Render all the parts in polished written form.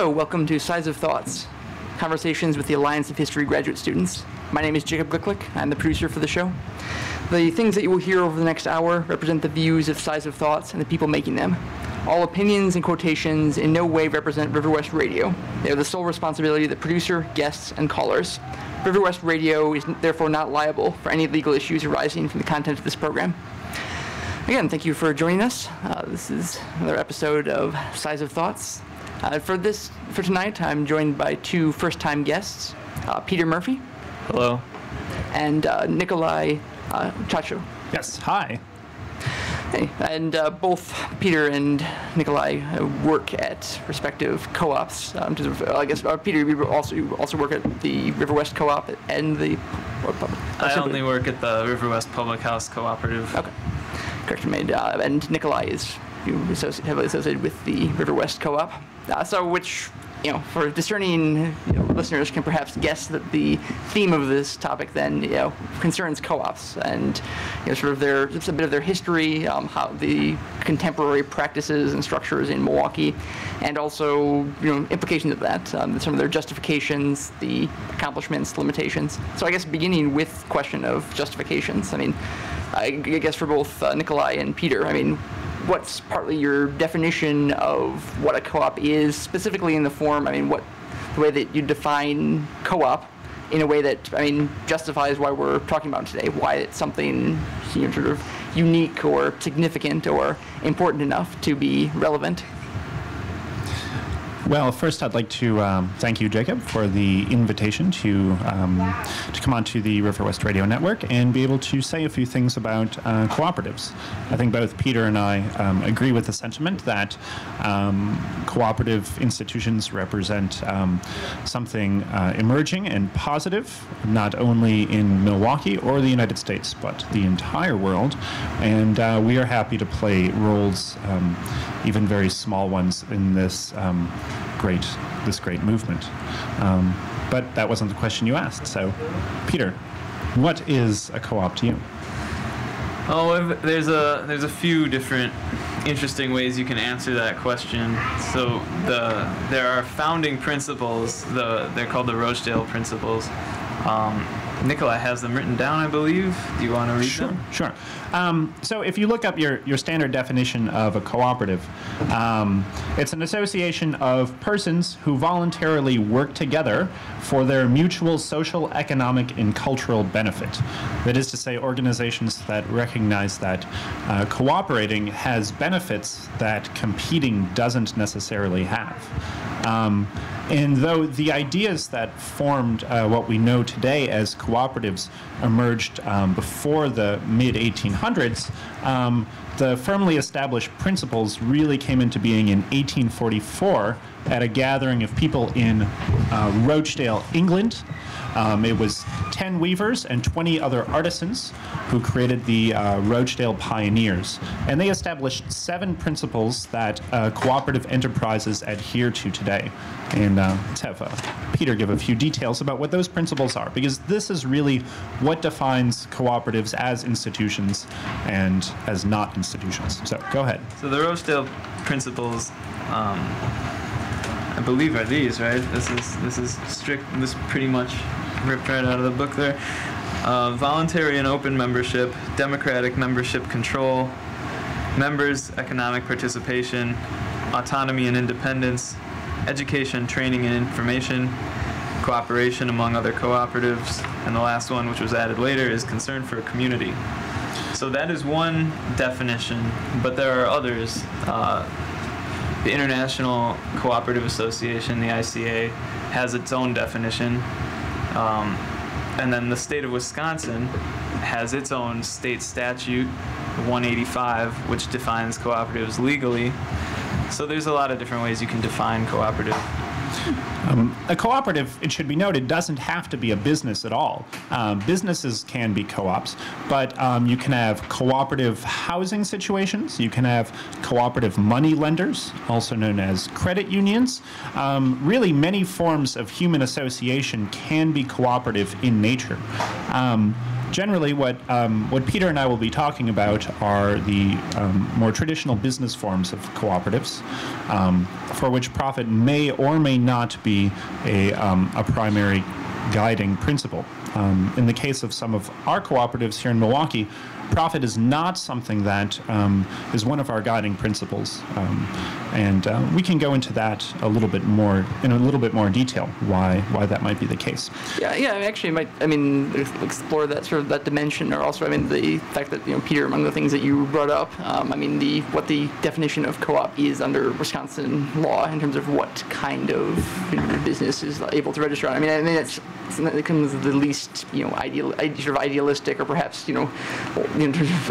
Hello, welcome to Size of Thoughts, conversations with the Alliance of History graduate students. My name is Jacob Glicklick. I'm the producer for the show. The things that you will hear over the next hour represent the views of Size of Thoughts and the people making them. All opinions and quotations in no way represent River West Radio. They are the sole responsibility of the producer, guests, and callers. River West Radio is therefore not liable for any legal issues arising from the content of this program. Again, thank you for joining us. This is another episode of Size of Thoughts. For tonight, I'm joined by two first-time guests, Peter Murphy. Hello. And Nikolai Chacho. Yes, hi. Hey, and both Peter and Nikolai work at respective co-ops. I guess Peter, you also work at the River West Co-op and the. I only work at the River West Public House Cooperative. Okay, correction made. And Nikolai is heavily associated with the River West Co-op. Which, for discerning listeners can perhaps guess that the theme of this topic then, concerns co-ops and, sort of just a bit of their history, how the contemporary practices and structures in Milwaukee, and also, implications of that, some of their justifications, the accomplishments, limitations. So I guess beginning with question of justifications, I guess for both Nikolai and Peter, what's partly your definition of what a co-op is, specifically in the form, the way that you define co-op in a way that, justifies why we're talking about it today, why it's something, sort of unique or significant or important enough to be relevant? Well, first I'd like to thank you, Jacob, for the invitation to come onto the River West Radio Network and be able to say a few things about cooperatives. I think both Peter and I agree with the sentiment that cooperative institutions represent something emerging and positive, not only in Milwaukee or the United States, but the entire world. And we are happy to play roles, even very small ones, in this great movement. But that wasn't the question you asked. So, Peter, what is a co-op to you? Oh, there's a few different interesting ways you can answer that question. So there are founding principles. They're called the Rochdale Principles. Nikolai has them written down, I believe. Do you want to read them? Sure. So if you look up your standard definition of a cooperative, it's an association of persons who voluntarily work together for their mutual social, economic, and cultural benefit. That is to say, organizations that recognize that cooperating has benefits that competing doesn't necessarily have. And though the ideas that formed what we know today as cooperatives emerged before the mid-1800s, the firmly established principles really came into being in 1844 at a gathering of people in Rochdale, England. It was 10 weavers and 20 other artisans who created the Rochdale Pioneers. And they established 7 principles that cooperative enterprises adhere to today. And let's have Peter give a few details about what those principles are, because this is really what defines cooperatives as institutions and as not institutions. So go ahead. So the Rochdale Principles, I believe, are these, right? This is strict. This pretty much ripped right out of the book there. Voluntary and open membership, democratic membership control, members' economic participation, autonomy and independence, education, training, and information, cooperation among other cooperatives, and the last one, which was added later, is concern for a community. So that is one definition, but there are others. The International Cooperative Association, the ICA, has its own definition. And then the state of Wisconsin has its own state statute, 185, which defines cooperatives legally. So there's a lot of different ways you can define cooperative. A cooperative, it should be noted, doesn't have to be a business at all. Businesses can be co-ops, but you can have cooperative housing situations. You can have cooperative money lenders, also known as credit unions. Really, many forms of human association can be cooperative in nature. generally, what Peter and I will be talking about are the more traditional business forms of cooperatives, for which profit may or may not be a primary guiding principle. In the case of some of our cooperatives here in Milwaukee, profit is not something that is one of our guiding principles, and we can go into that a little bit more in a little bit more detail why that might be the case. Yeah, I actually might. I mean, explore that sort of that dimension, or also, I mean, the fact that Peter, among the things that you brought up, I mean, what the definition of co-op is under Wisconsin law in terms of what kind of business is able to register on. I mean, it comes the least sort of idealistic, or perhaps in terms of,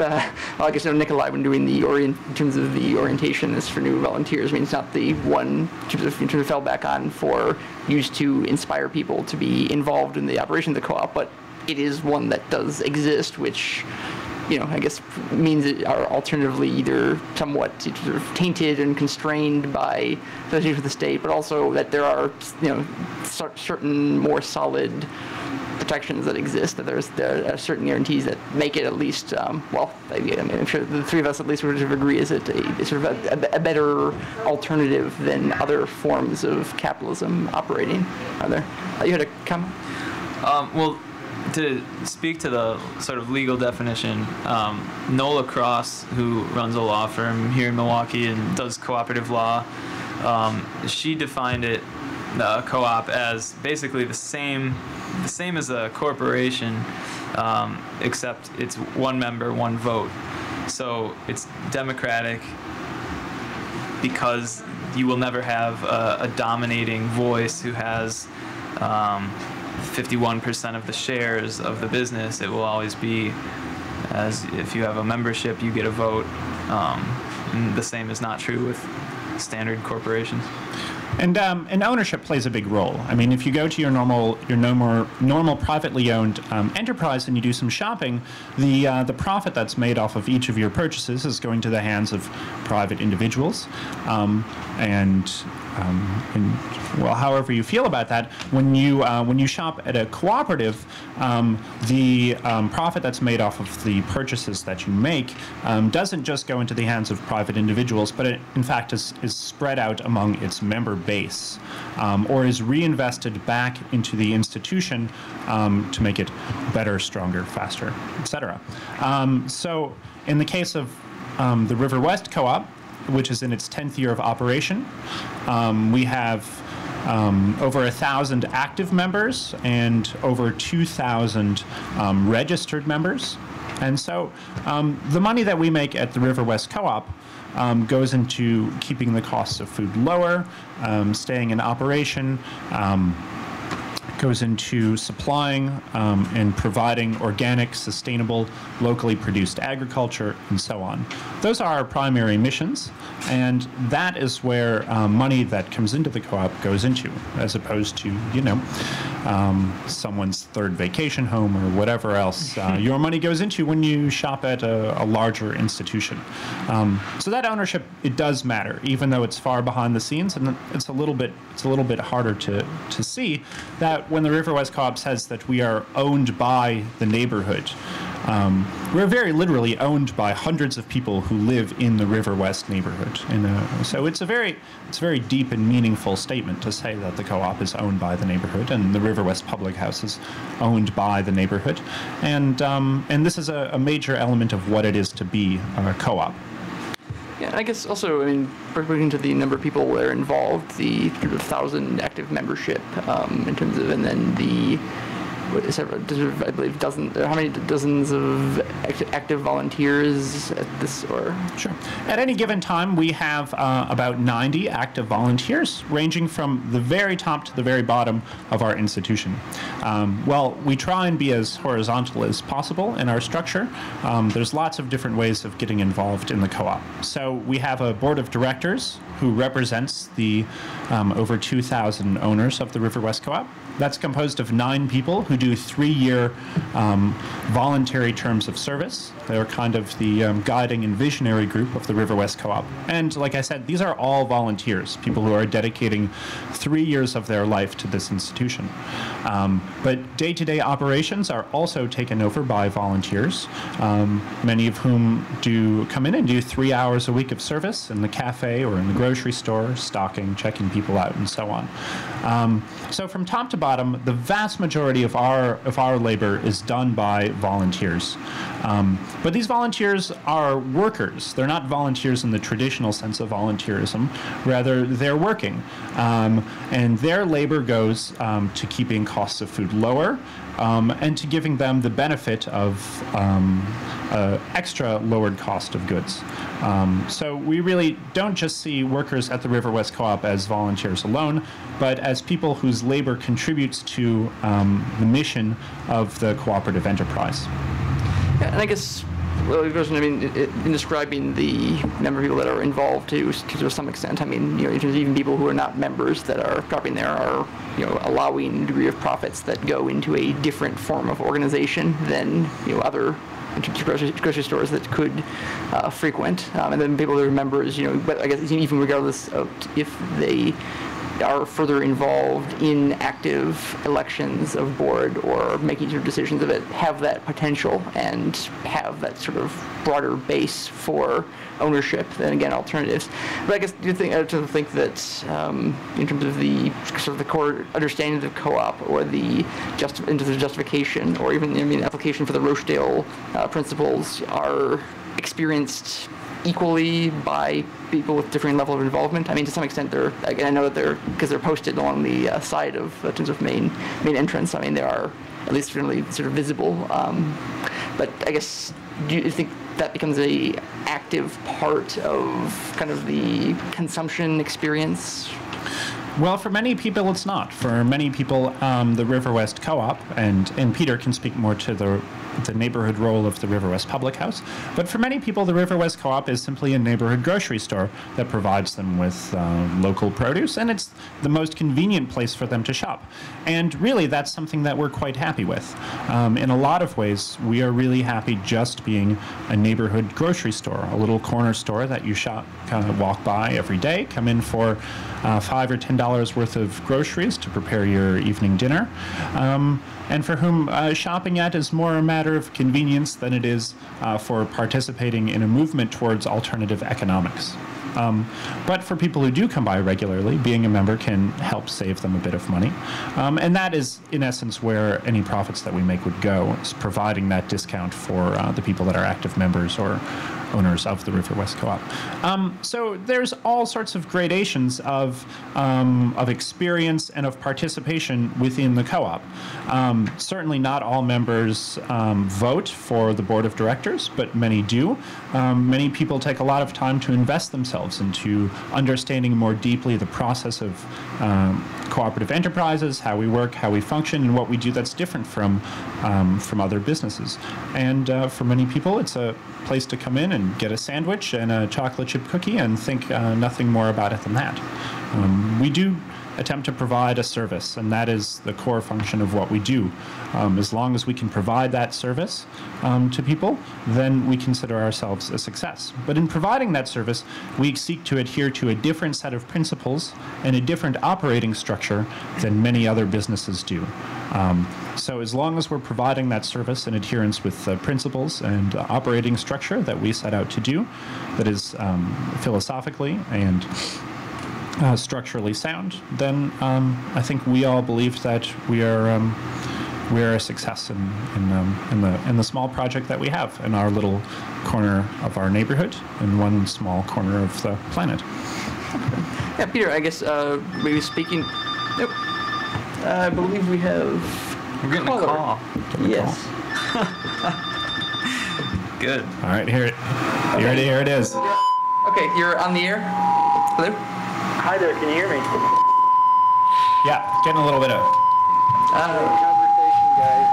I guess Nikolai, when doing in terms of the orientation is for new volunteers. I mean, it's not the one in terms of fell back on for used to inspire people to be involved in the operation of the co-op, but it is one that does exist, which I guess means it are alternatively either somewhat sort of tainted and constrained by association with the state, but also that there are certain more solid protections that exist, that there are certain guarantees that make it at least, I'm sure the three of us at least would agree, is it a sort of a better alternative than other forms of capitalism operating. Are there? You had a comment? Well, to speak to the sort of legal definition, Nola Cross, who runs a law firm here in Milwaukee and does cooperative law, she defined it, co-op, as basically the same as a corporation, except it's one member, one vote. So it's democratic because you will never have a dominating voice who has 51% of the shares of the business. It will always be, as if you have a membership, you get a vote. And the same is not true with standard corporations. And ownership plays a big role. I mean, if you go to your normal privately owned enterprise and you do some shopping, the profit that's made off of each of your purchases is going to the hands of private individuals, and however you feel about that, when you shop at a cooperative, the profit that's made off of the purchases that you make doesn't just go into the hands of private individuals, but it in fact is spread out among its member base, or is reinvested back into the institution to make it better, stronger, faster, etc. So in the case of the River West Co-op, which is in its 10th year of operation, we have over 1,000 active members and over 2,000 registered members. And so the money that we make at the River West Co-op goes into keeping the costs of food lower, staying in operation, goes into supplying and providing organic, sustainable, locally produced agriculture, and so on. Those are our primary missions, and that is where money that comes into the co-op goes into, as opposed to, someone's third vacation home or whatever else your money goes into when you shop at a larger institution. So that ownership, it does matter, even though it's far behind the scenes, and it's a little bit harder to see that when the River West Co-op says that we are owned by the neighborhood. We're very literally owned by hundreds of people who live in the River West neighborhood. So it's a very deep and meaningful statement to say that the co-op is owned by the neighborhood and the River West Public House is owned by the neighborhood. And this is a major element of what it is to be a co-op. Yeah, I guess also, according to the number of people that are involved, the 1,000 active membership in terms of, and then the, I believe, how many dozens of active volunteers at this, or? Sure. At any given time, we have about 90 active volunteers, ranging from the very top to the very bottom of our institution. We try and be as horizontal as possible in our structure. There's lots of different ways of getting involved in the co-op. So we have a board of directors who represents the over 2,000 owners of the River West Co-op. That's composed of 9 people who do 3-year voluntary terms of service. They're kind of the guiding and visionary group of the River West Co-op. And like I said, these are all volunteers, people who are dedicating 3 years of their life to this institution. But day-to-day operations are also taken over by volunteers, many of whom do come in and do 3 hours a week of service in the cafe or in the grocery store, stocking, checking people out, and so on. So from top to bottom, the vast majority of our labor is done by volunteers. But these volunteers are workers. They're not volunteers in the traditional sense of volunteerism. Rather, they're working. And their labor goes to keeping costs of food lower and to giving them the benefit of extra lowered cost of goods. So we really don't just see workers at the River West Co-op as volunteers alone, but as people whose labor contributes to the mission of the cooperative enterprise. Yeah, and I guess, well, in describing the number of people that are involved to some extent, I mean, in terms of even people who are not members that are dropping there are, allowing a degree of profits that go into a different form of organization than, other in terms of grocery stores that could frequent. And then people that are members, but I guess even regardless of if they are further involved in active elections of board or making sort of decisions of it, have that potential and have that sort of broader base for ownership than, again, alternatives. But I guess do you think that in terms of the sort of the core understanding of the co-op or the justification or even application for the Rochdale principles are experienced equally by people with differing level of involvement? I mean, to some extent, again, I know that because they're posted along the side of in terms of main entrance. I mean, they are at least generally sort of visible. But I guess, do you think that becomes a active part of kind of the consumption experience? Well, for many people, it's not. For many people, the River West Co-op, and Peter can speak more to the neighborhood role of the River West Public House, but for many people, the River West Co-op is simply a neighborhood grocery store that provides them with local produce, and it's the most convenient place for them to shop. And really, that's something that we're quite happy with. In a lot of ways, we are really happy just being a neighborhood grocery store, a little corner store that you kind of walk by every day, come in for $5 or $10 worth of groceries to prepare your evening dinner, and for whom shopping at is more a matter of convenience than it is for participating in a movement towards alternative economics. But for people who do come by regularly, being a member can help save them a bit of money. And that is, in essence, where any profits that we make would go, is providing that discount for the people that are active members or owners of the River West Co-op. So there's all sorts of gradations of experience and of participation within the co-op. Certainly not all members vote for the board of directors, but many do. Many people take a lot of time to invest themselves into understanding more deeply the process of cooperative enterprises, how we work, how we function, and what we do that's different from other businesses. And for many people, it's a place to come in and get a sandwich and a chocolate chip cookie and think nothing more about it than that. We do attempt to provide a service, and that is the core function of what we do. As long as we can provide that service to people, then we consider ourselves a success. But in providing that service, we seek to adhere to a different set of principles and a different operating structure than many other businesses do. So as long as we're providing that service in adherence with principles and operating structure that we set out to do, that is philosophically and structurally sound, then I think we all believe that we're a success in the small project that we have in our little corner of our neighborhood and one small corner of the planet. Yeah, Peter, I guess maybe speaking. Nope. I believe we have. We're getting a call. Yes. Good. All right, here it is. Okay, you're on the air. Hello. Hi there, can you hear me? Yeah, getting a little bit of. Conversation, guys.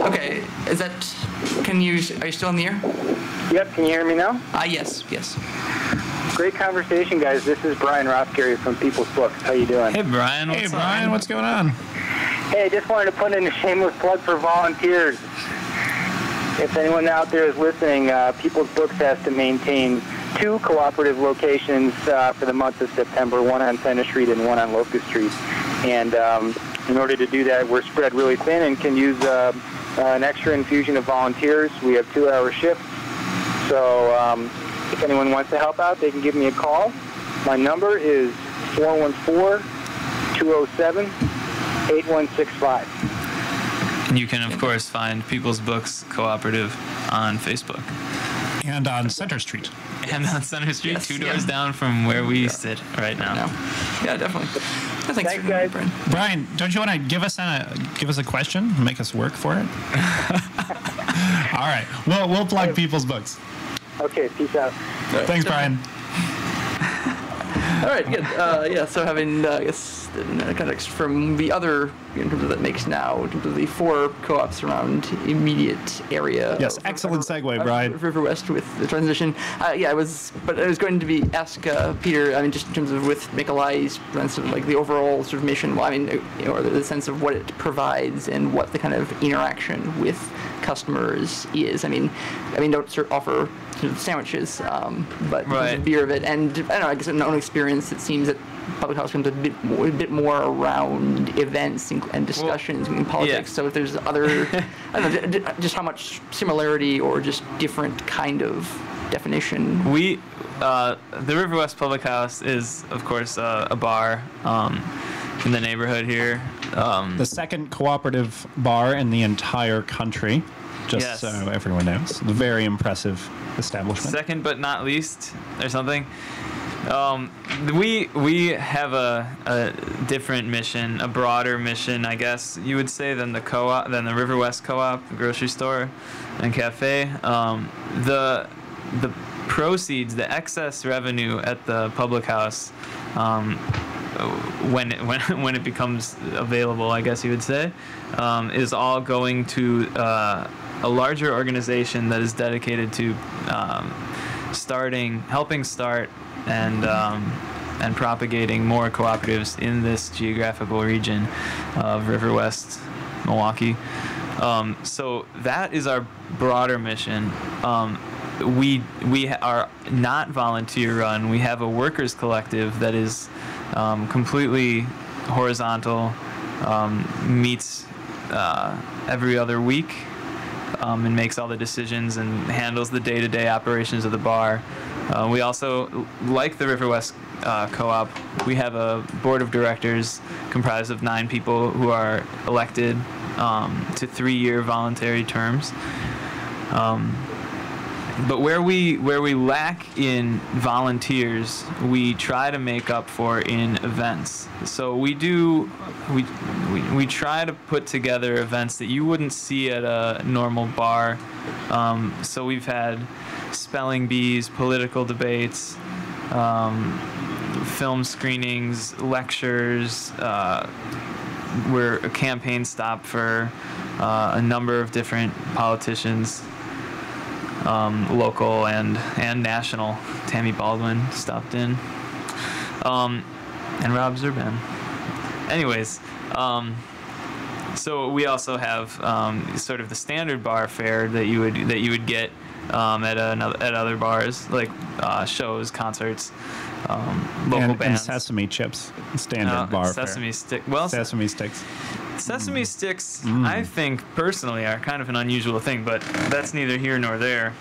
Okay, is that? Are you still on the air? Yep, can you hear me now? Yes. Great conversation, guys. This is Brian Rothgary from People's Books. How you doing? Hey, Brian. Hey, Brian, what's going on? Hey, I just wanted to put in a shameless plug for volunteers. If anyone out there is listening, People's Books has to maintain 2 cooperative locations for the month of September, one on Center Street and one on Locust Street. And in order to do that, we're spread really thin and can use an extra infusion of volunteers. We have 2-hour shifts. So if anyone wants to help out, they can give me a call. My number is 414-207-8165. And you can, of course, find People's Books Cooperative on Facebook. And on Center Street. And on Center Street, Yes, 2 doors down from where we sit right now. Yeah, definitely. Thanks, Thanks, guys. Brian. Brian, don't you want to give us a question and make us work for it? All right. We'll plug People's Books. Okay, peace out. Thanks, Brian. All right, good. Yeah, so having, I guess, the context from the other, in terms of that makes now, in terms of the 4 co-ops around immediate area. Yes, of- excellent segue, Brian. River West with the transition. Yeah, I was going to ask Peter, I mean, just in terms of with Nikolai's, sort of like the overall sort of mission, well, I mean, or the sense of what it provides and what the kind of interaction with customers is. I mean, don't sort of offer sort of sandwiches, but Right. there's a beer of it, and I don't know, I guess in my own experience, it seems that public house comes a bit more around events and discussions in politics. Yeah. So if there's other, I don't know, just how much similarity or just different kind of definition. We, the River West Public House is, of course, a bar in the neighborhood here. The second cooperative bar in the entire country, just Yes. so everyone knows. A very impressive establishment. Second but not least, or something. We have a different mission, a broader mission, I guess you would say, than the co-op, than the River West Co-op, the grocery store and cafe. The proceeds, the excess revenue at the public house, when it becomes available, I guess you would say, is all going to a larger organization that is dedicated to helping start and propagating more cooperatives in this geographical region of River West, Milwaukee. So that is our broader mission. We are not volunteer run. We have a workers collective that is completely horizontal, meets every other week, and makes all the decisions and handles the day-to-day operations of the bar. We also, like the River West Co-op, we have a board of directors comprised of 9 people who are elected to 3-year voluntary terms. But where we lack in volunteers, we try to make up for in events. So we try to put together events that you wouldn't see at a normal bar. So we've had spelling bees, political debates, film screenings, lectures. We're a campaign stop for a number of different politicians. Local and national. Tammy Baldwin stopped in, and Rob Zurban. Anyways, so we also have sort of the standard bar fare that you would get at other bars, like shows, concerts, local bands. And sesame chips, standard bar sesame fare. Sesame sticks. Sesame sticks, I think, personally, are kind of an unusual thing, but that's neither here nor there.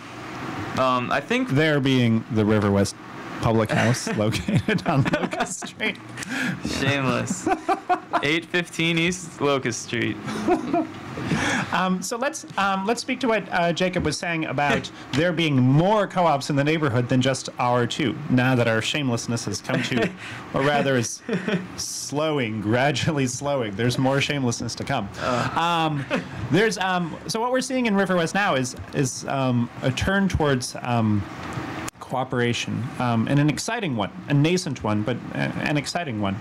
I think... There being the River West Public House located on Locust Street. Shameless. 815 East Locust Street. So let's speak to what Jacob was saying about there being more co-ops in the neighborhood than just our 2. Now that our shamelessness has come to, or rather is gradually slowing. There's more shamelessness to come. So what we're seeing in River West now is a turn towards cooperation, and an exciting one, a nascent one, but an exciting one.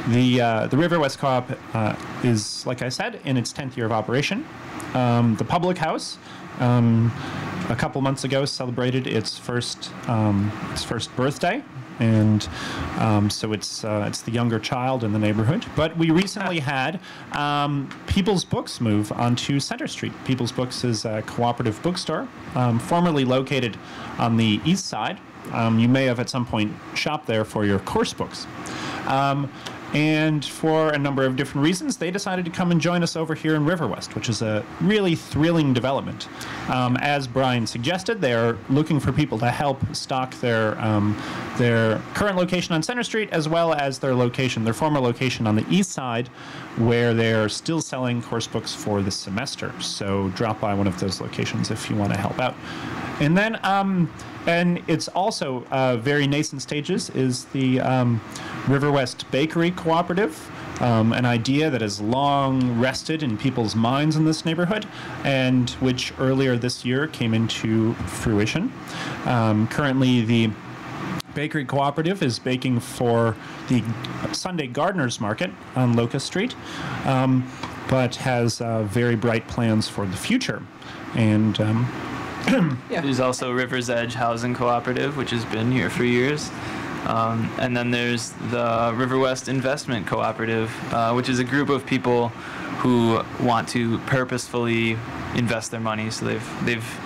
The River West Co-op is, like I said, in its 10th year of operation. The Public House, a couple months ago, celebrated its first birthday. and so it's the younger child in the neighborhood. But we recently had People's Books move onto Center Street. People's Books is a cooperative bookstore, formerly located on the east side. You may have at some point shopped there for your course books. And for a number of different reasons, they decided to come and join us over here in Riverwest, which is a really thrilling development. As Brian suggested, they're looking for people to help stock their current location on Center Street, as well as their former location on the east side, where they're still selling course books for the semester. So drop by one of those locations if you want to help out. And then, and it's also very nascent stages, is the Riverwest Bakery Cooperative, an idea that has long rested in people's minds in this neighborhood, and which earlier this year came into fruition. Currently, the Bakery Cooperative is baking for the Sunday Gardeners Market on Locust Street, but has very bright plans for the future. And there's also River's Edge Housing Cooperative, which has been here for years. And then there's the Riverwest Investment Cooperative, which is a group of people who want to purposefully invest their money. So they've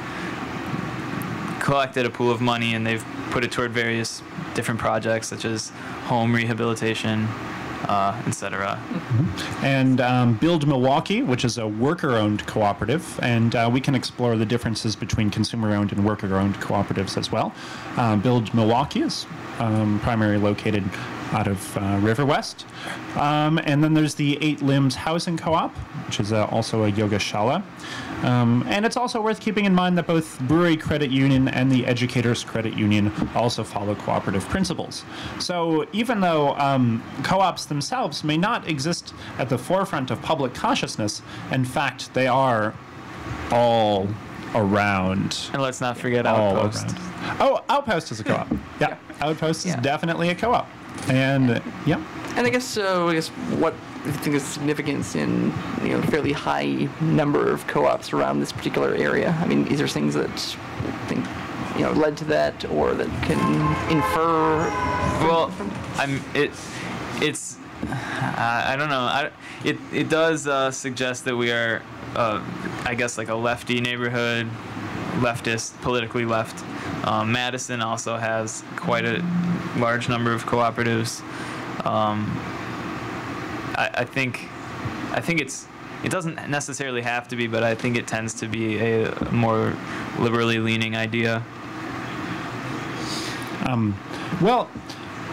collected a pool of money and they've put it toward various different projects, such as home rehabilitation, etc. And Build Milwaukee, which is a worker-owned cooperative, and we can explore the differences between consumer-owned and worker-owned cooperatives as well. Build Milwaukee is primarily located out of Riverwest. And then there's the Eight Limbs Housing Co-op, which is also a yoga shala. And it's also worth keeping in mind that both Brewery Credit Union and the Educators Credit Union also follow cooperative principles. So even though co-ops themselves may not exist at the forefront of public consciousness, in fact, they are all around. And let's not forget Outpost. Oh, Outpost is a co-op. Yeah, Outpost is definitely a co-op. And yeah. And I guess what I think is significance in fairly high number of co-ops around this particular area. I mean, is there things that I think led to that, or that can infer? Well, I don't know. It does suggest that we are, I guess, like a lefty neighborhood, leftist, politically left. Madison also has quite a large number of cooperatives. I think it doesn't necessarily have to be, but I think it tends to be a more liberally leaning idea. Well,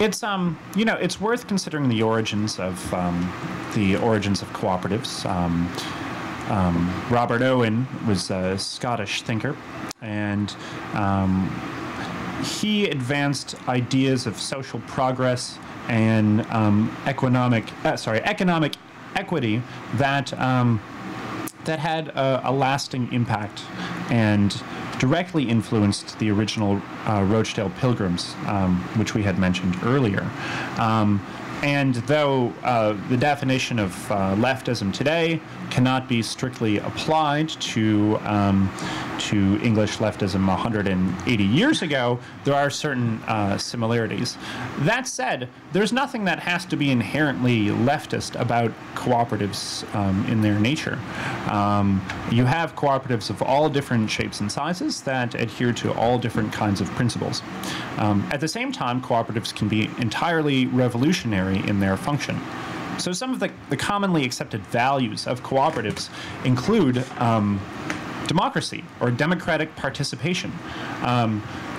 it's it's worth considering the origins of cooperatives. Robert Owen was a Scottish thinker, and he advanced ideas of social progress and economic equity that had a lasting impact and directly influenced the original Rochdale Pilgrims, which we had mentioned earlier. And though the definition of leftism today cannot be strictly applied to English leftism 180 years ago, there are certain similarities. That said, there's nothing that has to be inherently leftist about cooperatives in their nature. You have cooperatives of all different shapes and sizes that adhere to all different kinds of principles. At the same time, cooperatives can be entirely revolutionary in their function. So some of the commonly accepted values of cooperatives include democracy, or democratic participation,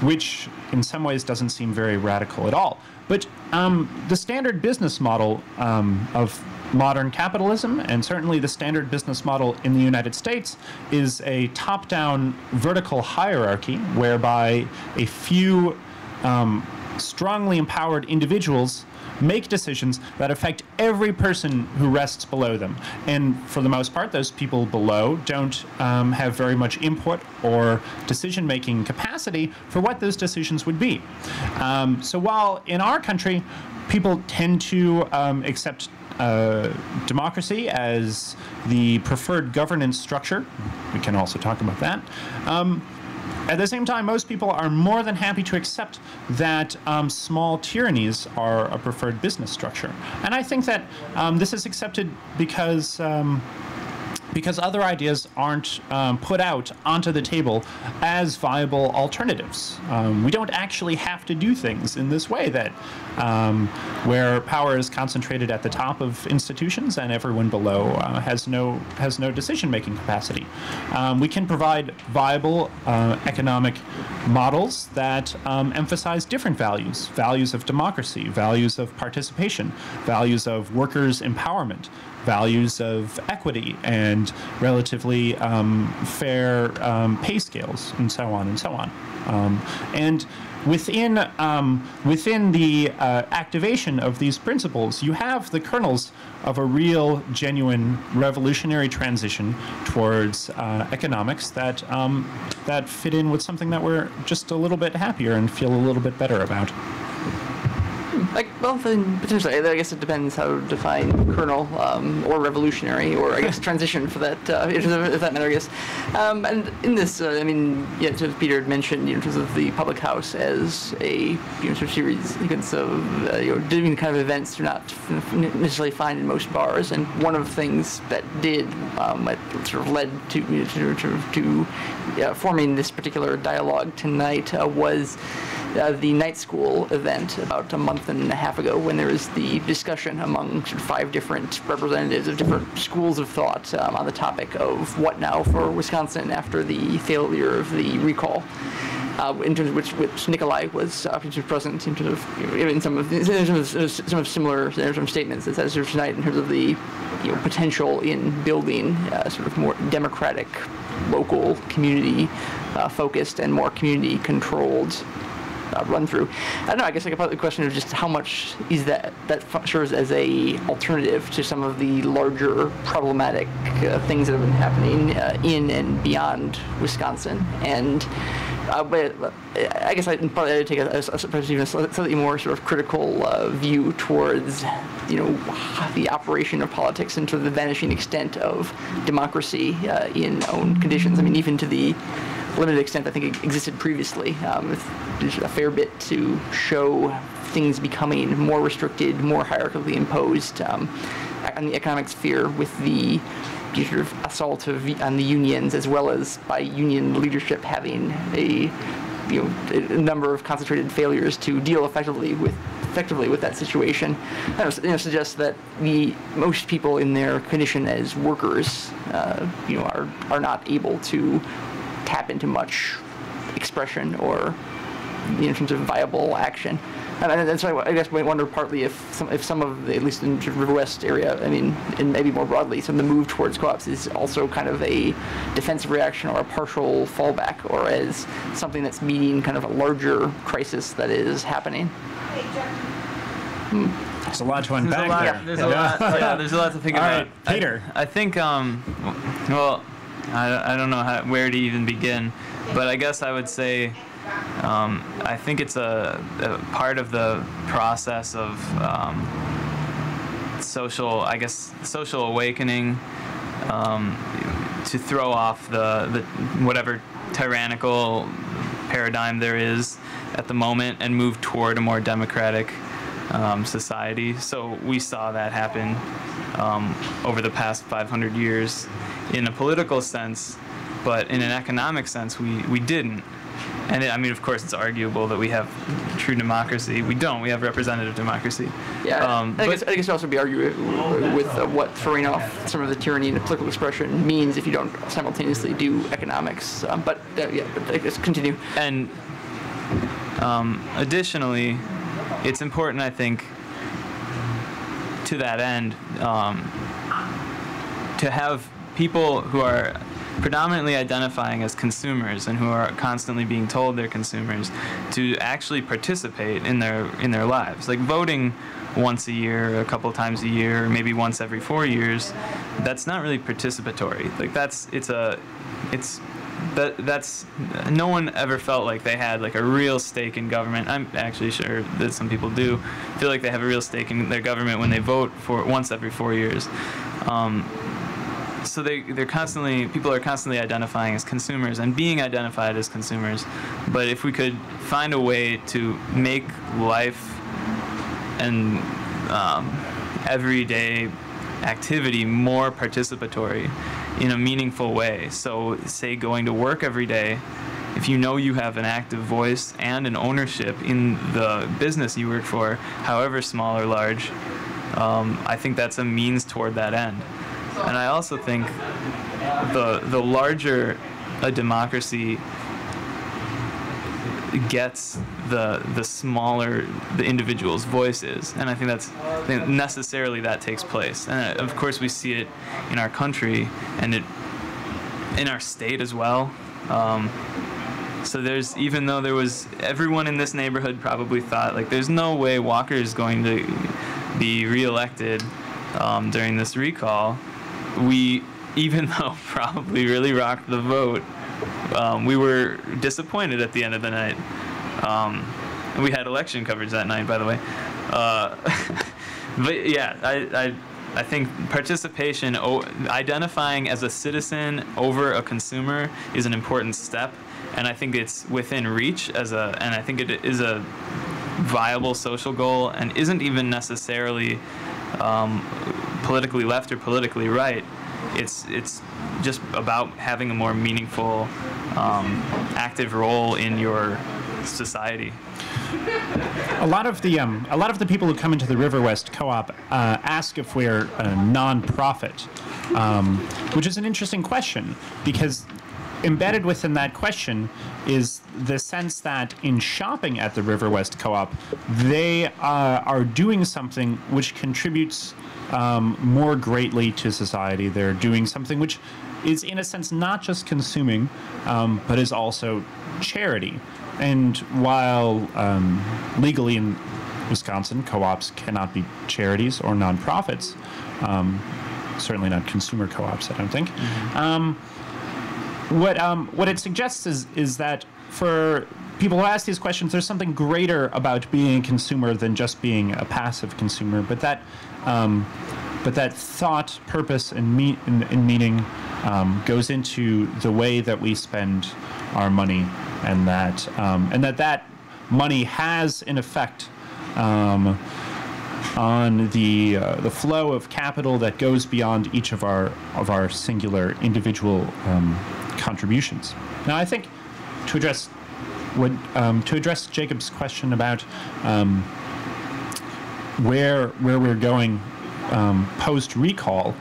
which in some ways doesn't seem very radical at all. But the standard business model of modern capitalism, and certainly the standard business model in the United States, is a top-down vertical hierarchy whereby a few strongly empowered individuals make decisions that affect every person who rests below them. And for the most part, those people below don't have very much input or decision-making capacity for what those decisions would be. So while in our country, people tend to accept democracy as the preferred governance structure, we can also talk about that, At the same time, most people are more than happy to accept that small tyrannies are a preferred business structure. And I think that this is accepted because other ideas aren't put out onto the table as viable alternatives. We don't actually have to do things in this way that where power is concentrated at the top of institutions and everyone below has no decision-making capacity. We can provide viable economic models that emphasize different values of democracy, values of participation, values of workers' empowerment, values of equity and relatively fair pay scales, and so on and so on. And within the activation of these principles, you have the kernels of a real, genuine, revolutionary transition towards economics that that fit in with something that we're just a little bit happier and feel a little bit better about. Well, then potentially, I guess it depends how to define kernel or revolutionary, or I guess transition for that, if that matter, I guess. And in this, I mean, yeah, as Peter had mentioned, in terms of the public house as a sort of sequence of doing kind of events you're not necessarily find in most bars. And one of the things that did, that sort of led to forming this particular dialogue tonight was the night school event about a month and a half ago, when there was the discussion among 5 different representatives of different schools of thought on the topic of what now for Wisconsin after the failure of the recall. In terms of which Nikolai was present in terms of in some of similar statements as there tonight in terms of the potential in building sort of more democratic, local, community focused and more community controlled run through. I don't know, I guess I could put the question of just how much is that serves as a alternative to some of the larger problematic things that have been happening in and beyond Wisconsin. And but I guess I'd probably take a slightly more sort of critical view towards, the operation of politics and to the vanishing extent of democracy in own conditions. I mean, even to the limited extent I think it existed previously, with a fair bit to show things becoming more restricted, more hierarchically imposed on the economic sphere, with the sort of assault on the unions, as well as by union leadership having a number of concentrated failures to deal effectively with that situation. Suggests that most people in their condition as workers, are not able to tap into much expression or in terms of viable action. And that's why I guess we wonder partly if some of the, at least in the River West area, I mean, and maybe more broadly, some of the move towards co-ops is also kind of a defensive reaction or a partial fallback, or as something that's meeting kind of a larger crisis that is happening. There's a lot to unpack there. There's a lot. Yeah, there's a lot to think about. All right, Peter. I think, well, I don't know where to even begin, but I guess I would say I think it's a part of the process of social awakening, to throw off the whatever tyrannical paradigm there is at the moment and move toward a more democratic society. So we saw that happen over the past 500 years in a political sense, but in an economic sense we didn't. And I mean, of course, it's arguable that we have true democracy. We don't. We have representative democracy. Yeah, I guess it'd also be argued with what throwing off some of the tyranny in political expression means if you don't simultaneously do economics. But I guess continue. And additionally, it's important, I think, to that end, to have people who are predominantly identifying as consumers and who are constantly being told they're consumers to actually participate in their lives. Like voting once a year, a couple times a year, maybe once every 4 years, that's not really participatory. Like that's no one ever felt like they had like a real stake in government. I'm actually sure that some people do feel like they have a real stake in their government when they vote for once every 4 years. so people are constantly identifying as consumers and being identified as consumers. But if we could find a way to make life and everyday activity more participatory in a meaningful way. So say going to work every day, if you know you have an active voice and an ownership in the business you work for, however small or large, I think that's a means toward that end. And I also think the larger a democracy gets, the smaller the individual's voice is. And I think necessarily that takes place. And of course we see it in our country and in our state as well. So even though everyone in this neighborhood probably thought, like, there's no way Walker is going to be reelected during this recall, even though probably really rocked the vote, we were disappointed at the end of the night. And we had election coverage that night, by the way. But yeah, I think participation, identifying as a citizen over a consumer, is an important step. And I think it's within reach and I think it is a viable social goal and isn't even necessarily politically left or politically right. It's just about having a more meaningful, active role in your society. A lot of the people who come into the River West Co-op ask if we're a non-profit, which is an interesting question, because embedded within that question is the sense that in shopping at the River West Co-op, they are doing something which contributes more greatly to society. They're doing something which is, in a sense, not just consuming, but is also charity. And while legally in Wisconsin, co-ops cannot be charities or nonprofits, certainly not consumer co-ops, I don't think. What it suggests is that for people who ask these questions, there's something greater about being a consumer than just being a passive consumer, but that thought, purpose, and meaning goes into the way that we spend our money, and that money has an effect on the flow of capital that goes beyond each of our singular individual contributions. Now, I think to address Jacob's question about where we're going post recall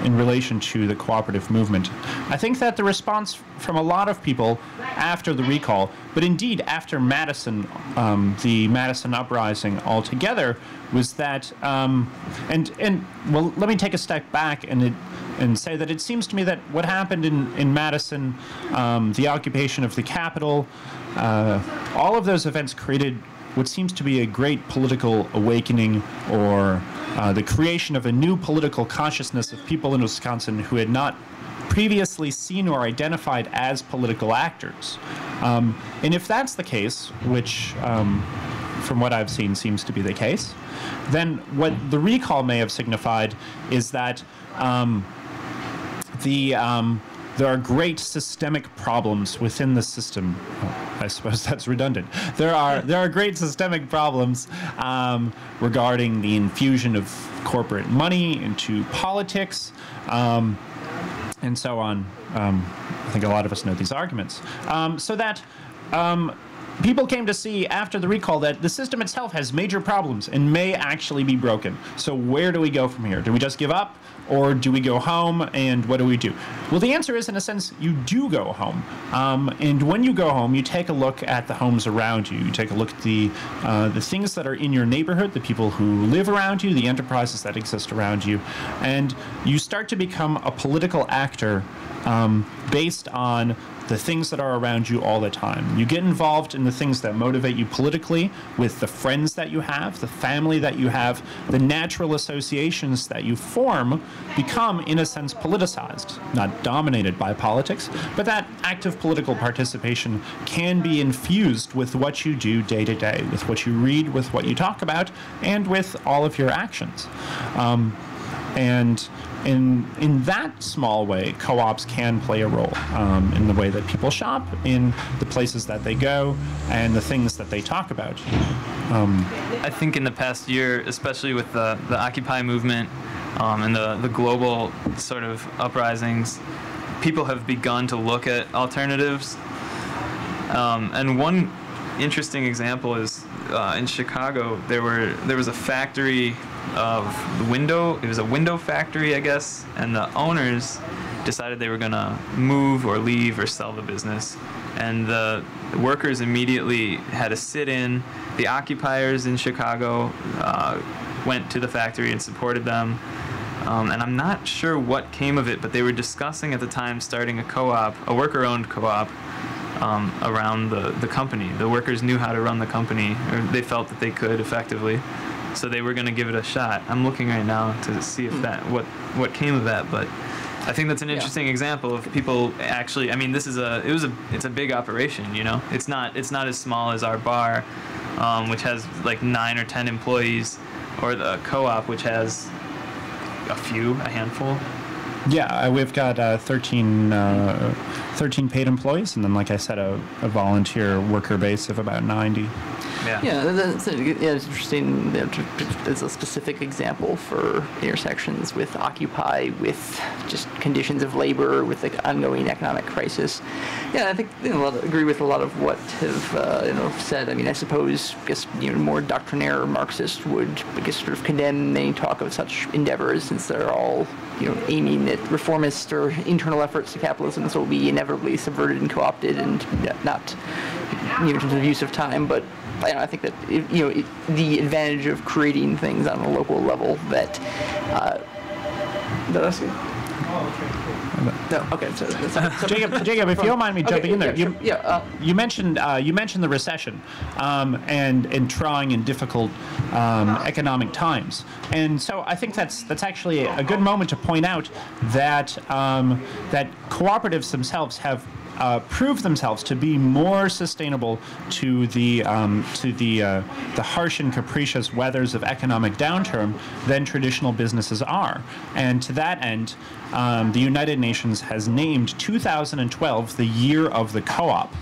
in relation to the cooperative movement, I think that the response from a lot of people after the recall, but indeed after Madison, the Madison uprising altogether, was that well, let me take a step back and say that it seems to me that what happened in Madison, the occupation of the Capitol, all of those events created what seems to be a great political awakening, or the creation of a new political consciousness of people in Wisconsin who had not previously seen or identified as political actors. And if that's the case, which from what I've seen seems to be the case, then what the recall may have signified is that there are great systemic problems within the system. I suppose that's redundant. There are great systemic problems regarding the infusion of corporate money into politics, and so on. I think a lot of us know these arguments. So that people came to see after the recall that the system itself has major problems and may actually be broken. So where do we go from here? Do we just give up? Or do we go home, and what do we do? Well, the answer is, in a sense, you do go home. And when you go home, you take a look at the homes around you. You take a look at the things that are in your neighborhood, the people who live around you, the enterprises that exist around you. And you start to become a political actor based on the things that are around you all the time. You get involved in the things that motivate you politically, with the friends that you have, the family that you have, the natural associations that you form become, in a sense, politicized. Not dominated by politics, but that active political participation can be infused with what you do day to day, with what you read, with what you talk about, and with all of your actions. And in that small way, co-ops can play a role in the way that people shop, in the places that they go, and the things that they talk about. I think in the past year, especially with the Occupy movement and the global sort of uprisings, people have begun to look at alternatives. And one interesting example is in Chicago, there was a factory of window. It was a window factory, I guess, and the owners decided they were going to move or leave or sell the business. And the workers immediately had a sit-in. The occupiers in Chicago went to the factory and supported them. And I'm not sure what came of it, but they were discussing at the time starting a co-op, a worker-owned co-op, around the company. The workers knew how to run the company, or they felt that they could effectively. So they were going to give it a shot. I'm looking right now to see if what came of that, but I think that's an interesting example of people actually. I mean, it's a big operation, you know. It's not as small as our bar, which has like 9 or 10 employees, or the co-op, which has a handful. Yeah, we've got 13 paid employees, and then, like I said, a volunteer worker base of about 90. It's interesting. There's a specific example for intersections with Occupy, with just conditions of labor, with the ongoing economic crisis. Yeah, I think agree with a lot of what have said. I mean, I suppose more doctrinaire Marxists would sort of condemn any talk of such endeavors, since they're all aiming at reformist or internal efforts to capitalism, so will be inevitably subverted and co-opted, and not in terms of use of time, but. I think that the advantage of creating things on a local level that. Did I say? No. Okay. So Jacob, if you don't mind me jumping in there, you mentioned the recession and trying in difficult economic times, and so I think that's actually a good moment to point out that that cooperatives themselves have. Prove themselves to be more sustainable to the harsh and capricious weathers of economic downturn than traditional businesses are. And to that end, the United Nations has named 2012 the year of the co-op.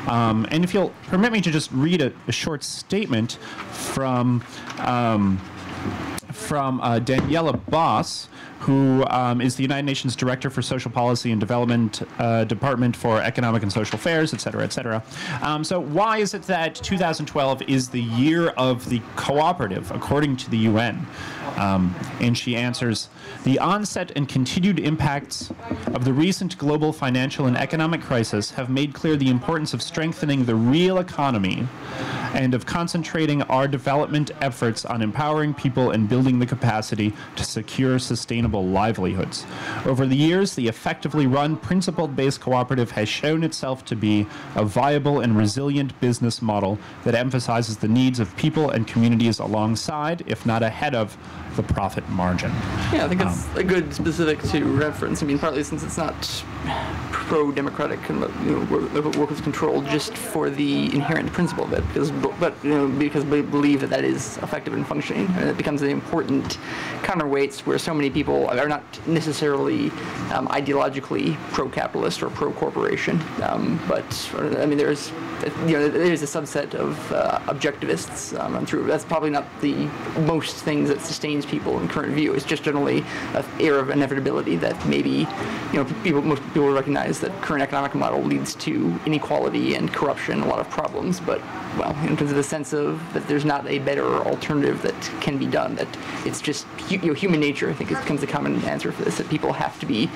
And if you'll permit me to just read a short statement from Daniela Boss, who is the United Nations Director for Social Policy and Development Department for Economic and Social Affairs, et cetera, et cetera. So why is it that 2012 is the year of the cooperative, according to the UN? And she answers, the onset and continued impacts of the recent global financial and economic crisis have made clear the importance of strengthening the real economy and of concentrating our development efforts on empowering people and building the capacity to secure sustainable livelihoods. Over the years, the effectively run, principle-based cooperative has shown itself to be a viable and resilient business model that emphasizes the needs of people and communities alongside, if not ahead of, the profit margin. Yeah, I think it's a good specific to reference. I mean, partly since it's not pro-democratic workers' control just for the inherent principle of it, because we believe that is effective and functioning, and it becomes an important counterweights where so many people are not necessarily ideologically pro-capitalist or pro-corporation, but I mean there's a subset of objectivists. That's probably not the most things that sustains people in current view. It's just generally an air of inevitability that maybe most people recognize that current economic model leads to inequality and corruption, a lot of problems, but well, in terms of the sense of that there's not a better alternative that can be done, that it's just human nature. I think it becomes a common answer for this, that people have to be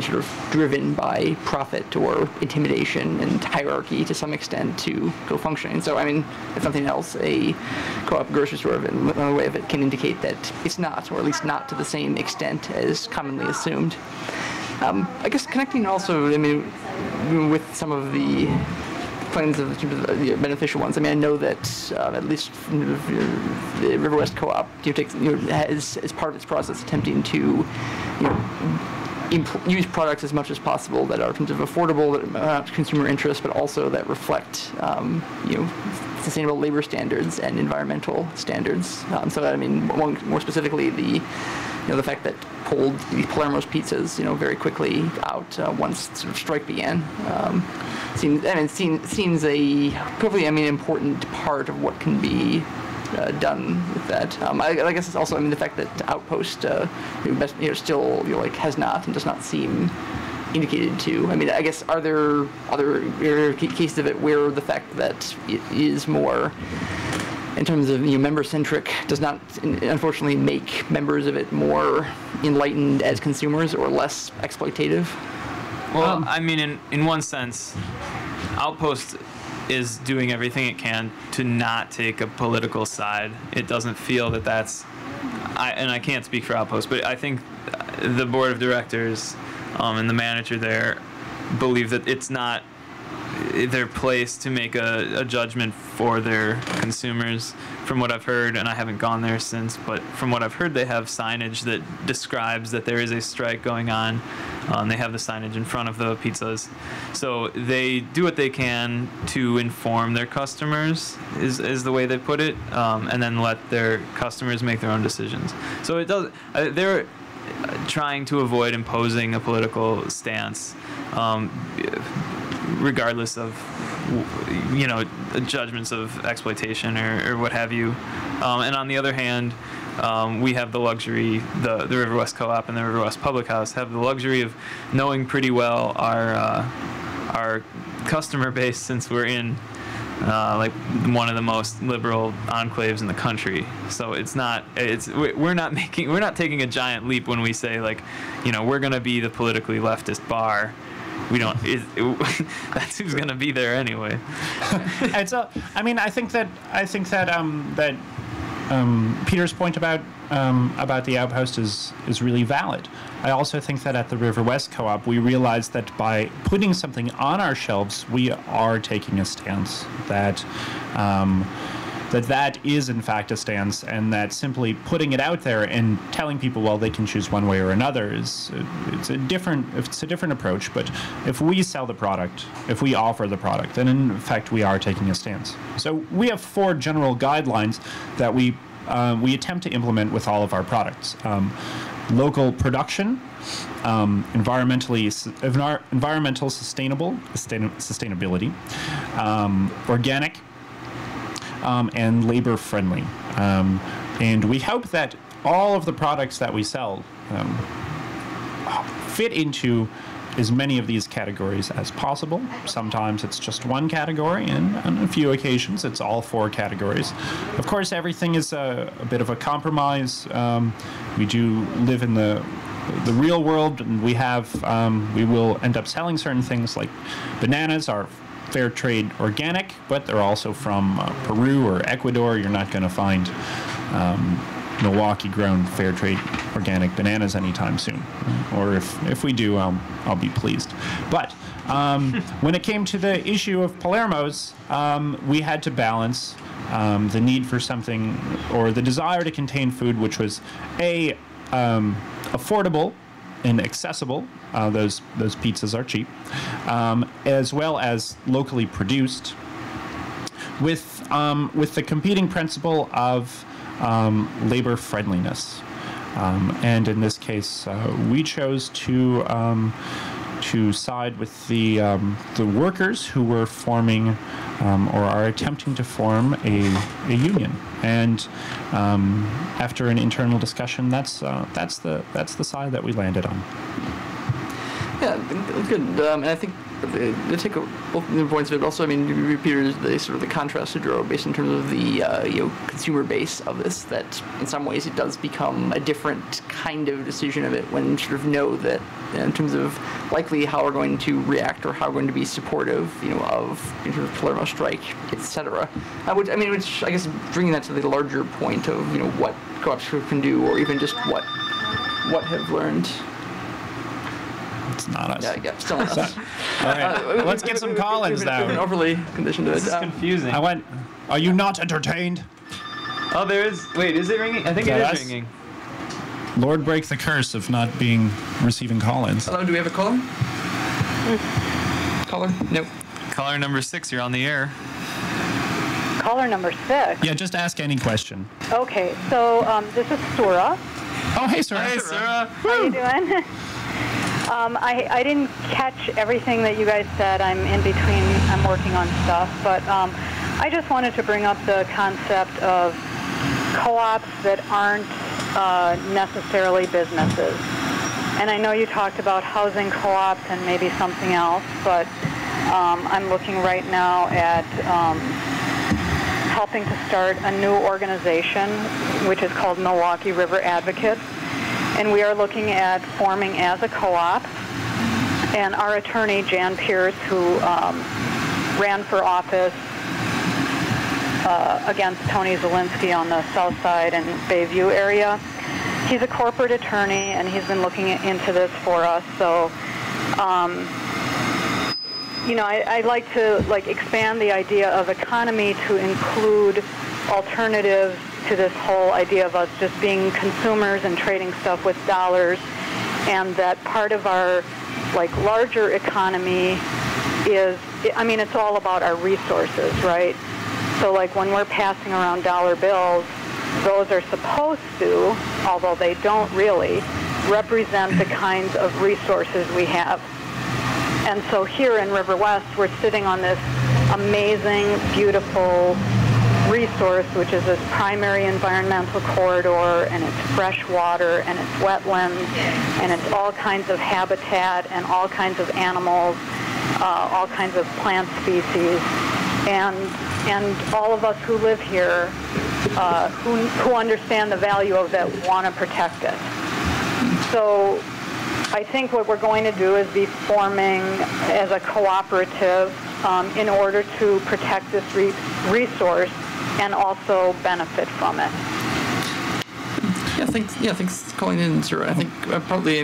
sort of driven by profit or intimidation and hierarchy to some extent to go functioning. So I mean, if something else, a co-op grocery store in a way of it can indicate that it's not, or at least not to the same extent as commonly assumed. I guess connecting also, I mean, with some of the plans of the beneficial ones. I mean, I know that at least the River West Co-op has, as part of its process, attempting to use products as much as possible that are in terms of affordable, that are consumer interest, but also that reflect sustainable labor standards and environmental standards. So I mean, more specifically, the the fact that pulled the Palermo's pizzas, very quickly out once sort of strike began. Seems a perfectly, important part of what can be done with that. I guess it's also, the fact that Outpost, still has not and does not seem indicated to. I guess are there other cases of it where the fact that it is more, in terms of member-centric, does not unfortunately make members of it more enlightened as consumers or less exploitative? Well, in one sense, Outpost is doing everything it can to not take a political side. It doesn't feel that that's, and I can't speak for Outpost, but I think the board of directors and the manager there believe that it's not their place to make a judgment for their consumers. From what I've heard, and I haven't gone there since, but from what I've heard, they have signage that describes that there is a strike going on. They have the signage in front of the pizzas. So they do what they can to inform their customers, is the way they put it, and then let their customers make their own decisions. So it does. They're trying to avoid imposing a political stance, regardless of judgments of exploitation or what have you. And on the other hand, we have the luxury, the River West Co-op and the River West Public House have the luxury of knowing pretty well our customer base, since we're in one of the most liberal enclaves in the country. So we're not taking a giant leap when we say we're going to be the politically leftist bar. We don't. That's who's going to be there anyway. I think that Peter's point about the Outpost is really valid. I also think that at the River West Co-op, we realized that by putting something on our shelves, we are taking a stance. That is in fact a stance, and that simply putting it out there and telling people, well, they can choose one way or another it's a different approach. But if we sell the product, if we offer the product, then in fact we are taking a stance. So we have 4 general guidelines that we attempt to implement with all of our products: local production, environmental sustainability, organic, and labor friendly. And we hope that all of the products that we sell fit into as many of these categories as possible. Sometimes it's just one category, and on a few occasions it's all 4 categories. Of course, everything is a bit of a compromise. We do live in the real world, and we will end up selling certain things, like bananas are fair trade organic, but they're also from Peru or Ecuador. You're not going to find Milwaukee grown fair trade organic bananas anytime soon. Or if we do, I'll be pleased. But when it came to the issue of Palermo's, we had to balance the need for something, or the desire to contain food which was affordable and accessible. Those pizzas are cheap, as well as locally produced, with the competing principle of labor friendliness. And in this case, we chose to side with the workers who were forming or are attempting to form a union. And after an internal discussion, that's the side that we landed on. Yeah, good. And I think to take both the points of it, also, Peter, the sort of the contrast to Drew, based in terms of the consumer base of this, that in some ways it does become a different kind of decision of it when you sort of know that in terms of likely how we're going to react or how we're going to be supportive, of Palermo strike, etc. Which I guess bringing that to the larger point of what co-ops can do, or even just what have learned. It's not us. Yeah, still not us. All right, let's get some call-ins now. We've been overly conditioned to it. This is confusing. Are you not entertained? Oh, there is. Wait, is it ringing? I think it is ringing. Lord break the curse of not receiving call-ins. Hello, do we have a caller? Caller? Nope. Caller number 6, you're on the air. Caller number 6? Yeah, just ask any question. Okay, so this is Sura. Oh, hey, Sarah. Hey, Sarah. How you doing? I didn't catch everything that you guys said. I'm in between. I'm working on stuff. But I just wanted to bring up the concept of co-ops that aren't necessarily businesses. And I know you talked about housing co-ops and maybe something else, but I'm looking right now at helping to start a new organization, which is called Milwaukee River Advocates. And we are looking at forming as a co-op. And our attorney, Jan Pierce, who ran for office against Tony Zielinski on the south side and Bayview area, he's a corporate attorney, and he's been looking into this for us. So, you know, I'd like to expand the idea of economy to include alternatives to this whole idea of us just being consumers and trading stuff with dollars, and that part of our larger economy is, I mean, it's all about our resources, right? So when we're passing around dollar bills, those are supposed to, although they don't really, represent the kinds of resources we have. And so here in River West, we're sitting on this amazing, beautiful resource, which is this primary environmental corridor, and it's fresh water, and it's wetlands, and it's all kinds of habitat, and all kinds of animals, all kinds of plant species, and all of us who live here, who understand the value of that, want to protect it. So I think what we're going to do is be forming as a cooperative in order to protect this resource and also benefit from it. Thanks for calling in, sir. I think probably,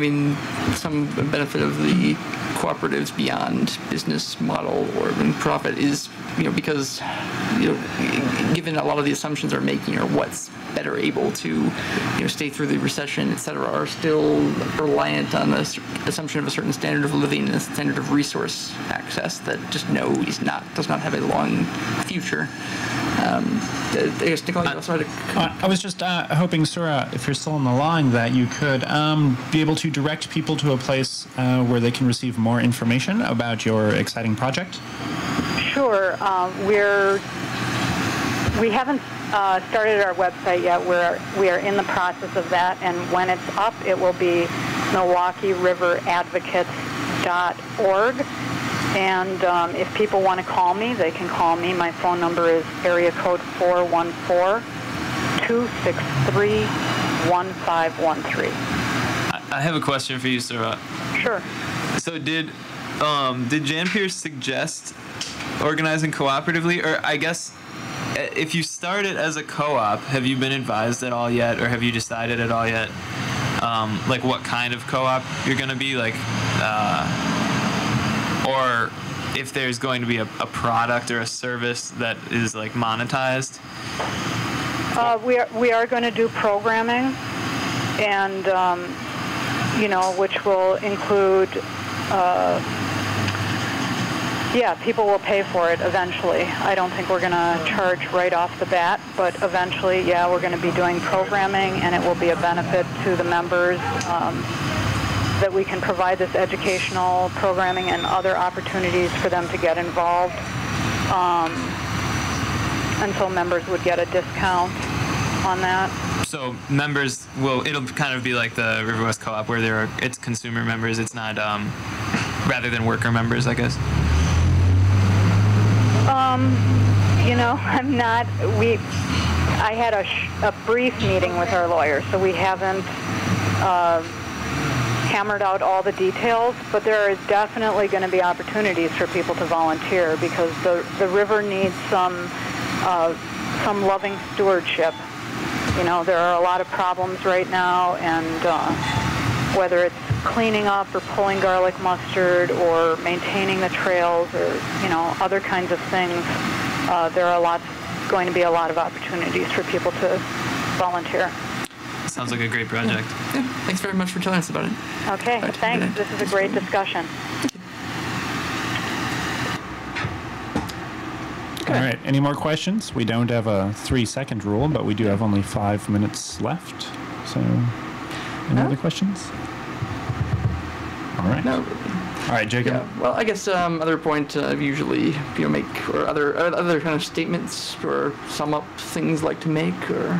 some benefit of the cooperatives beyond business model or profit is, because, given a lot of the assumptions they're making, or what's better able to, stay through the recession, et cetera, are still reliant on the assumption of a certain standard of living and a standard of resource access that just does not have a long future. I guess, Nicole, you also had I was just hoping, Sarah, if you're still on the line, that you could be able to direct people to a place where they can receive more information about your exciting project. Sure. We haven't started our website yet. We are in the process of that, and when it's up, it will be MilwaukeeRiverAdvocates.org. And if people want to call me, they can call me. My phone number is area code 414-263-1513. I have a question for you, Sarah. Sure. So did Jan Pierce suggest organizing cooperatively? Or I guess if you started as a co-op, have you been advised at all yet, or have you decided at all yet, what kind of co-op you're going to be? Or if there's going to be a product or a service that is monetized? We are going to do programming, and which will include, people will pay for it eventually. I don't think we're going to charge right off the bat, but eventually, we're going to be doing programming, and it will be a benefit to the members. That we can provide this educational programming and other opportunities for them to get involved. And so members would get a discount on that. So members it'll kind of be like the River West Co-op where it's consumer members, it's not, rather than worker members, I guess. I had a brief meeting with our lawyer, so we haven't hammered out all the details, but there is definitely going to be opportunities for people to volunteer, because the river needs some loving stewardship. There are a lot of problems right now, and whether it's cleaning up or pulling garlic mustard or maintaining the trails or other kinds of things, there are going to be a lot of opportunities for people to volunteer. Sounds like a great project. Yeah, thanks very much for telling us about it. Okay, thanks. This is a great discussion. All right, any more questions? We don't have a 3-second rule, but we do have only 5 minutes left. So Any other questions? All right. No. All right, Jacob. Yeah. Well, I guess other point usually make or other kind of statements or sum up things like to make or.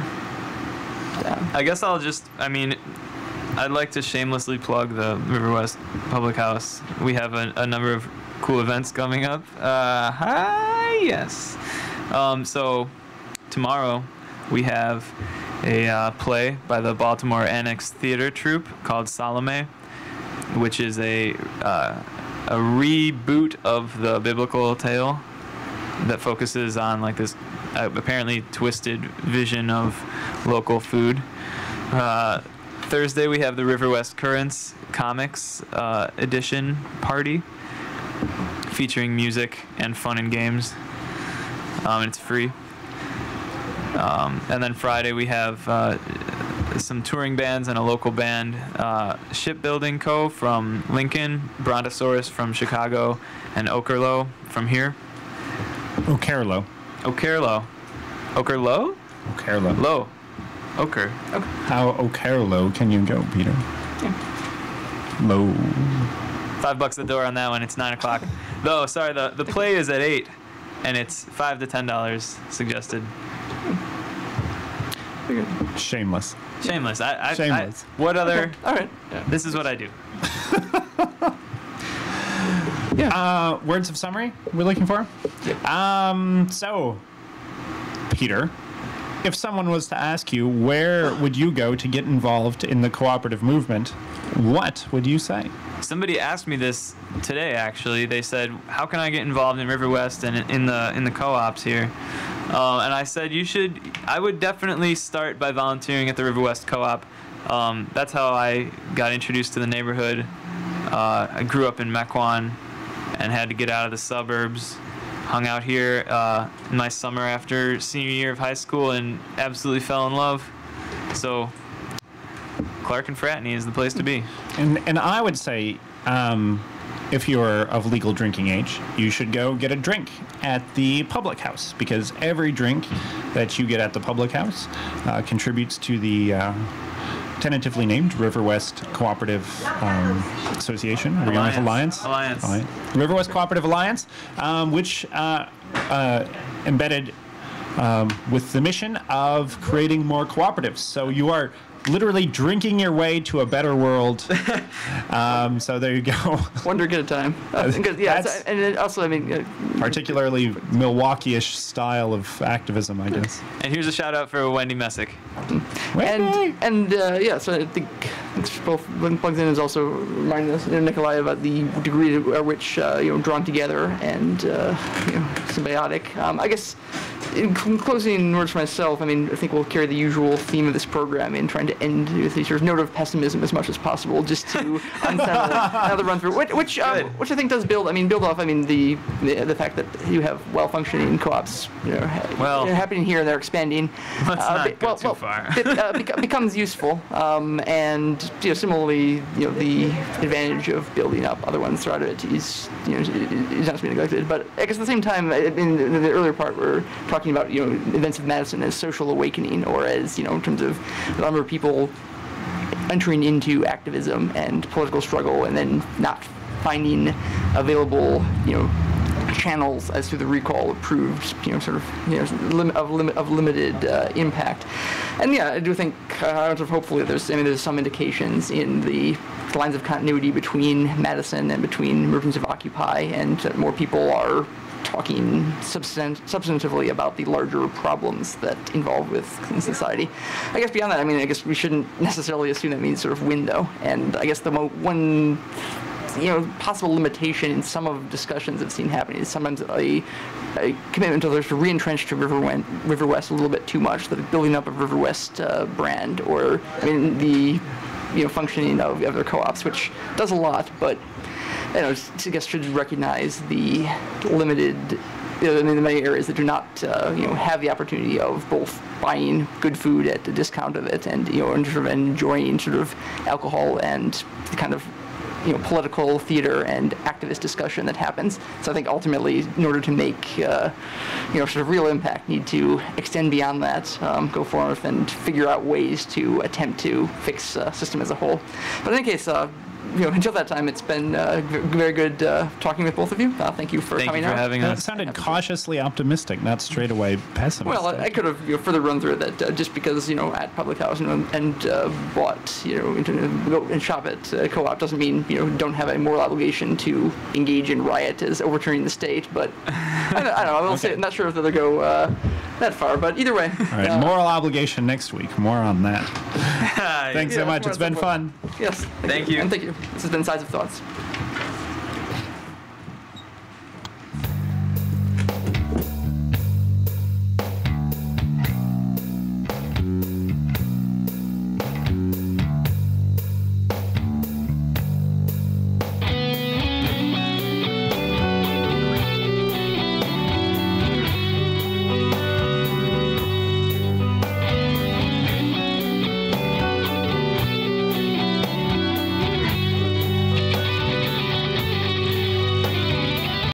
Yeah. I guess I'd like to shamelessly plug the River West Public House. We have a number of cool events coming up. Yes. So tomorrow we have a play by the Baltimore Annex Theater Troupe called Salome, which is a reboot of the biblical tale that focuses on like this apparently twisted vision of local food. Thursday we have the River West Currents Comics edition party featuring music and fun and games. It's free. And then Friday we have some touring bands and a local band, Shipbuilding Co. from Lincoln, Brontosaurus from Chicago, and Okerlo from here. Okerlo. Okerlo. Okerlo? Okerlo. Low. Oker. How Okerlo can you go, Peter? Low. $5 the door on that one. It's 9 o'clock. Though, sorry, the play is at 8, and it's $5 to $10 suggested. Shameless. Shameless. Shameless. What other? All right. Yeah. This is what I do. Yeah. Words of summary we're looking for? So, Peter, if someone was to ask you where would you go to get involved in the cooperative movement, what would you say? Somebody asked me this today, actually. They said, how can I get involved in River West and in the co-ops here? And I said, I would definitely start by volunteering at the River West Co-op. That's how I got introduced to the neighborhood. I grew up in Mequon and had to get out of the suburbs. Hung out here in my summer after senior year of high school and absolutely fell in love. So Clark and Fratney is the place to be. And I would say, if you're of legal drinking age, you should go get a drink at the public house, because every drink that you get at the public house contributes to the tentatively named River West Cooperative Association. Are we going with Alliance? Alliance. River West Cooperative Alliance, which embedded with the mission of creating more cooperatives. So you are literally drinking your way to a better world. So there you go. One drink at a time. And then also, I mean, particularly Milwaukee-ish style of activism, I guess. And here's a shout out for Wendy Messick. So I think it's both plugs in is also reminding us, Nikolai, about the degree at which drawn together and symbiotic. I guess in closing words for myself, I mean, I think we'll carry the usual theme of this program in trying to end with a sort of note of pessimism as much as possible, just to unsettle another run through, which I think does build off. I mean, the fact that you have well-functioning co-ops, happening here and they're expanding. Let's not go too far. Becomes useful, and similarly, the advantage of building up other ones throughout it is not to be neglected. But I guess at the same time, in the earlier part, we're talking about events of Madison as social awakening, or as in terms of the number of people entering into activism and political struggle, and then not finding available channels as to the recall approved of limited impact. And I do think hopefully there's some indications in the lines of continuity between Madison and between emergence of Occupy, and that more people are talking substantively about the larger problems that involve with society. I guess beyond that, I guess we shouldn't necessarily assume that means sort of window. And I guess the one possible limitation in some of the discussions I've seen happening is sometimes a commitment to re-entrench to River West a little bit too much, the building up of River West brand, or the functioning of other co-ops, which does a lot, but I guess should recognize the limited, the many areas that do not, have the opportunity of both buying good food at the discount of it, and enjoying sort of alcohol and the kind of political theater and activist discussion that happens. So I think ultimately, in order to make sort of real impact, need to extend beyond that, go forth and figure out ways to attempt to fix the system as a whole. But in any case, until that time, it's been very good talking with both of you. Thank you for coming out. Thank you for having That us. sounded cautiously optimistic, not straight away pessimistic. Well, I could have further run through that just because at public housing and bought go and shop at co-op doesn't mean don't have a moral obligation to engage in riot as overturning the state. But I don't know. I will say I'm not sure if they'll go that far. But either way. All right, moral obligation next week. More on that. Thanks so Yeah, much. It's been fun. Yes. Thank you. And thank you. This has been Sides of Thoughts.